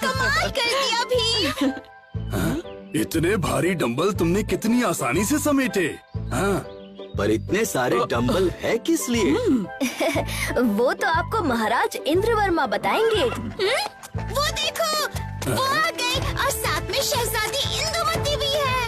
कमाल कर दिया भीम। इतने भारी डंबल तुमने कितनी आसानी से समेटे। हाँ। पर इतने सारे डंबल है किस लिए? वो तो आपको महाराज इंद्रवर्मा बताएंगे। वो देखो, वो आ गए और साथ में शहजादी इंदुमती भी है।